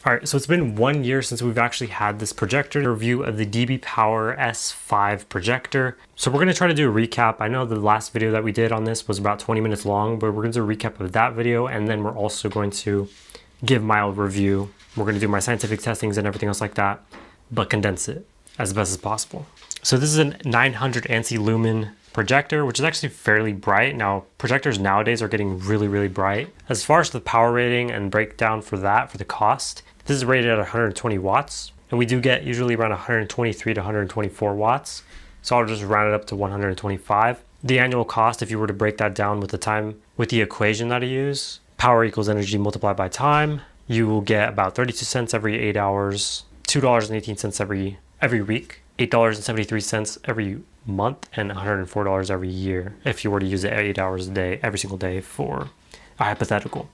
All right, so it's been 1 year since we've actually had this projector review of the DBPOWER S5 projector. So we're going to try to do a recap. I know the last video that we did on this was about 20 minutes long, but we're going to do a recap of that video, and then we're also going to give my review. We're going to do my scientific testings and everything else like that, but condense it as best as possible. So this is a 900 ANSI lumen projector, which is actually fairly bright. Now, projectors nowadays are getting really, really bright. As far as the power rating and breakdown for that, for the cost, this is rated at 120 watts, and we do get usually around 123 to 124 watts. So I'll just round it up to 125. The annual cost, if you were to break that down with the time, with the equation that I use, power equals energy multiplied by time, you will get about 32 cents every 8 hours, $2.18 every week, $8.73 every month, and $104 every year if you were to use it 8 hours a day, every single day for a hypothetical.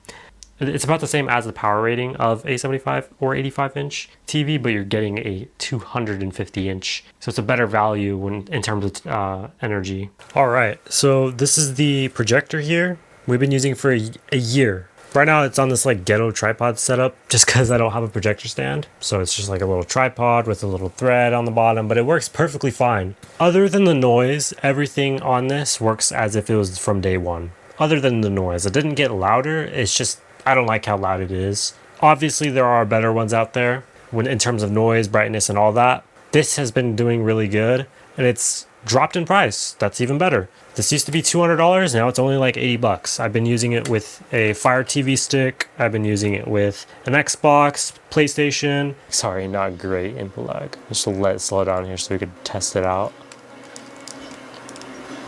It's about the same as the power rating of a 75 or 85 inch TV, but you're getting a 250 inch. So it's a better value in terms of energy. All right, so this is the projector here. We've been using it for a year. Right now it's on this like ghetto tripod setup just because I don't have a projector stand. So it's just like a little tripod with a little thread on the bottom, but it works perfectly fine. Other than the noise, everything on this works as if it was from day one. Other than the noise, it didn't get louder. It's just, I don't like how loud it is. Obviously there are better ones out there in terms of noise, brightness, and all that. This has been doing really good, and it's dropped in price. That's even better. This used to be $200, now it's only like 80 bucks. I've been using it with a Fire TV stick. I've been using it with an Xbox, PlayStation. Sorry, not great input lag. Just to let it slow down here so we could test it out.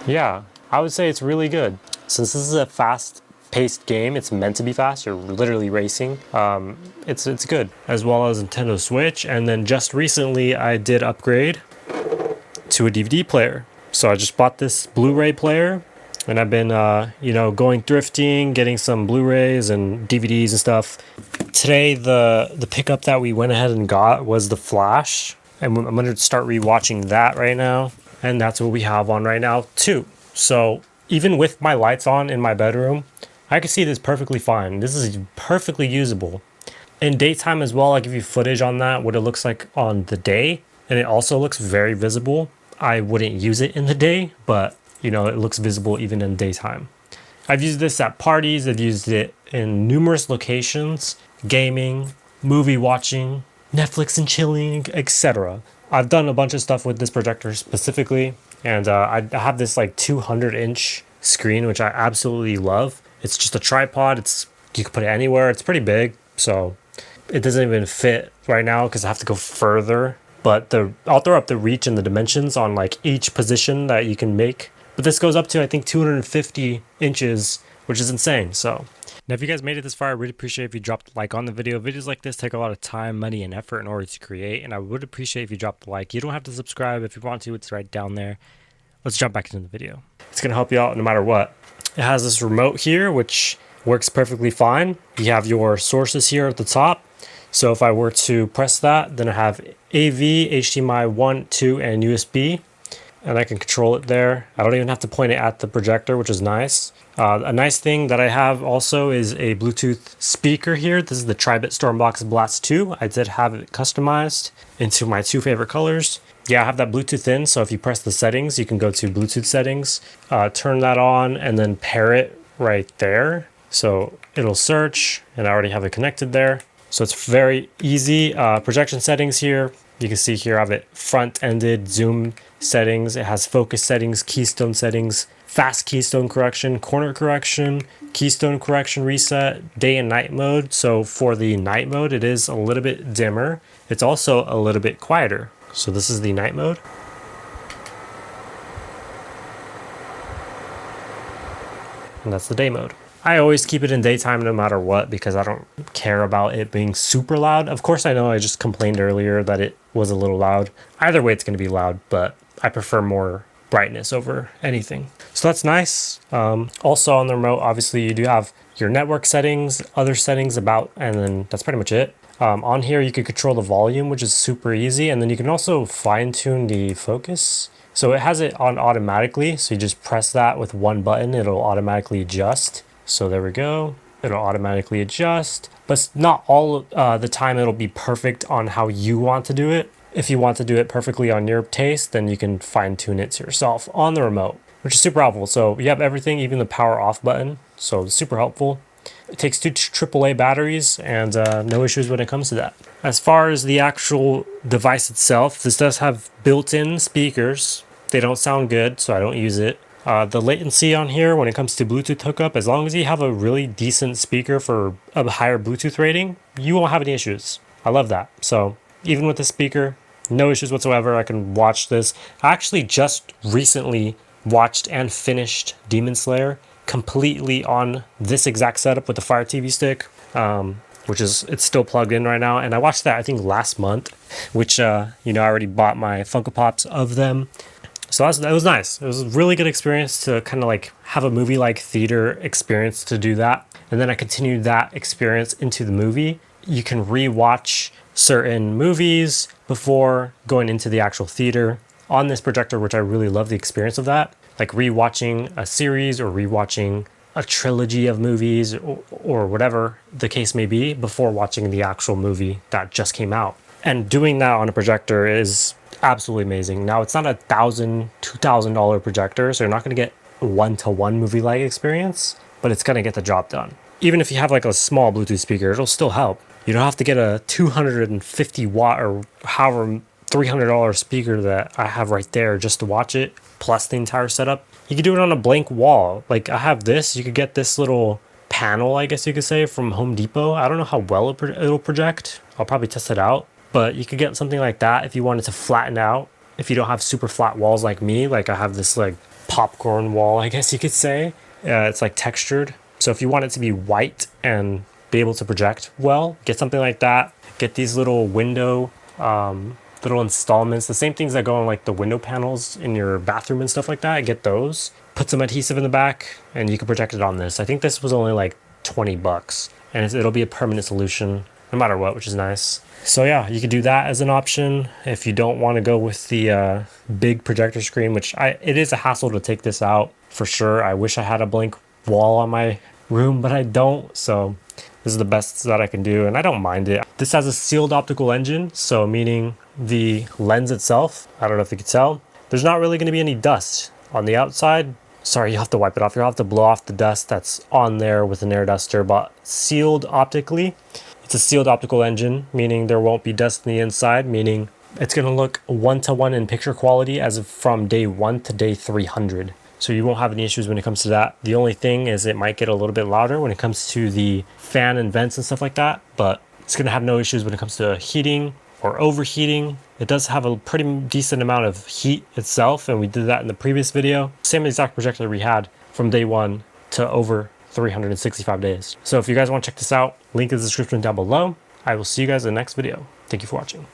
Yeah, I would say it's really good. Since this is a fast-paced game, it's meant to be fast. You're literally racing. It's good. As well as Nintendo Switch, and then just recently I did upgrade to a DVD player. So I just bought this Blu-ray player, and I've been, going thrifting, getting some Blu-rays and DVDs and stuff. Today, the pickup that we went ahead and got was the Flash, and I'm going to start rewatching that right now, and that's what we have on right now too. So even with my lights on in my bedroom, I can see this perfectly fine. This is perfectly usable. In daytime as well, I'll give you footage on that, what it looks like on the day, and it also looks very visible. I wouldn't use it in the day, but it looks visible even in daytime. I've used this at parties. I've used it in numerous locations, gaming, movie watching, Netflix and chilling, etc. I've done a bunch of stuff with this projector specifically, and I have this like 200-inch screen, which I absolutely love. It's just a tripod. You can put it anywhere. It's pretty big, so it doesn't even fit right now because I have to go further. But I'll throw up the reach and the dimensions on like each position that you can make. But this goes up to, I think, 250 inches, which is insane. So now if you guys made it this far, I really appreciate if you dropped a like on the video. Videos like this take a lot of time, money, and effort in order to create. And I would appreciate if you dropped a like. You don't have to subscribe. If you want to, it's right down there. Let's jump back into the video. It's going to help you out no matter what. It has this remote here, which works perfectly fine. You have your sources here at the top. So if I were to press that, then I have AV, HDMI 1, 2, and USB, and I can control it there. I don't even have to point it at the projector, which is nice. A nice thing that I have also is a Bluetooth speaker here. This is the Tribit Stormbox Blast 2. I did have it customized into my two favorite colors. Yeah, I have that Bluetooth in, so if you press the settings, you can go to Bluetooth settings, turn that on, and then pair it right there. So it'll search, and I already have it connected there. So it's very easy. Projection settings here. You can see here I have it front-ended zoom settings. It has focus settings, keystone settings, fast keystone correction, corner correction, keystone correction reset, day and night mode. So for the night mode, it is a little bit dimmer. It's also a little bit quieter. So this is the night mode. And that's the day mode. I always keep it in daytime no matter what because I don't care about it being super loud. Of course, I know I just complained earlier that it was a little loud. Either way, it's going to be loud, but I prefer more brightness over anything. So that's nice. Also on the remote, obviously, you do have your network settings, other settings about, and then that's pretty much it. On here, you can control the volume, which is super easy. And then you can also fine tune the focus. So it has it on automatically. So you just press that with one button, it'll automatically adjust. So there we go. It'll automatically adjust, but not all the time it'll be perfect on how you want to do it. If you want to do it perfectly on your taste, then you can fine tune it to yourself on the remote, which is super helpful. So you have everything, even the power off button. So it's super helpful. It takes 2 AAA batteries and no issues when it comes to that. As far as the actual device itself, this does have built-in speakers. They don't sound good, so I don't use it. The latency on here when it comes to Bluetooth hookup, as long as you have a really decent speaker for a higher Bluetooth rating, you won't have any issues. I love that. So even with the speaker, no issues whatsoever. I can watch this. I actually just recently watched and finished Demon Slayer completely on this exact setup with the Fire TV stick, which is, it's still plugged in right now. And I watched that, I think, last month, which, I already bought my Funko Pops of them. So that was nice. It was a really good experience to kind of like have a movie-like theater experience to do that. And then I continued that experience into the movie. You can re-watch certain movies before going into the actual theater on this projector, which I really love the experience of that. Like re-watching a series or re-watching a trilogy of movies or whatever the case may be before watching the actual movie that just came out. And doing that on a projector is absolutely amazing. Now, it's not $1,000, $2,000 projector, so you're not going to get a one-to-one movie-like experience, but it's going to get the job done. Even if you have like a small Bluetooth speaker, it'll still help. You don't have to get a 250 watt or however $300 speaker that I have right there just to watch it, plus the entire setup. You could do it on a blank wall. Like I have this, you could get this little panel, I guess you could say, from Home Depot. I don't know how well it'll project. I'll probably test it out. But you could get something like that if you wanted to flatten out. If you don't have super flat walls like me, like I have this like popcorn wall, I guess you could say. It's like textured. So if you want it to be white and be able to project well, get something like that. Get these little window, little installments, the same things that go on like the window panels in your bathroom and stuff like that. Get those. Put some adhesive in the back and you can project it on this. I think this was only like $20 and it'll be a permanent solution no matter what, which is nice. So yeah, you could do that as an option if you don't want to go with the big projector screen, which it is a hassle to take this out for sure. I wish I had a blank wall on my room, but I don't. So this is the best that I can do, and I don't mind it. This has a sealed optical engine, so meaning the lens itself, I don't know if you could tell, there's not really going to be any dust on the outside. Sorry, you have to wipe it off. You'll have to blow off the dust that's on there with an air duster, but sealed optically. It's a sealed optical engine, meaning there won't be dust on the inside, meaning it's going to look one-to-one in picture quality as of from day 1 to day 300. So you won't have any issues when it comes to that. The only thing is it might get a little bit louder when it comes to the fan and vents and stuff like that, but it's going to have no issues when it comes to heating or overheating. It does have a pretty decent amount of heat itself, and we did that in the previous video. Same exact projector we had from day 1 to over 365 days. So if you guys want to check this out, link in the description down below. I will see you guys in the next video. Thank you for watching.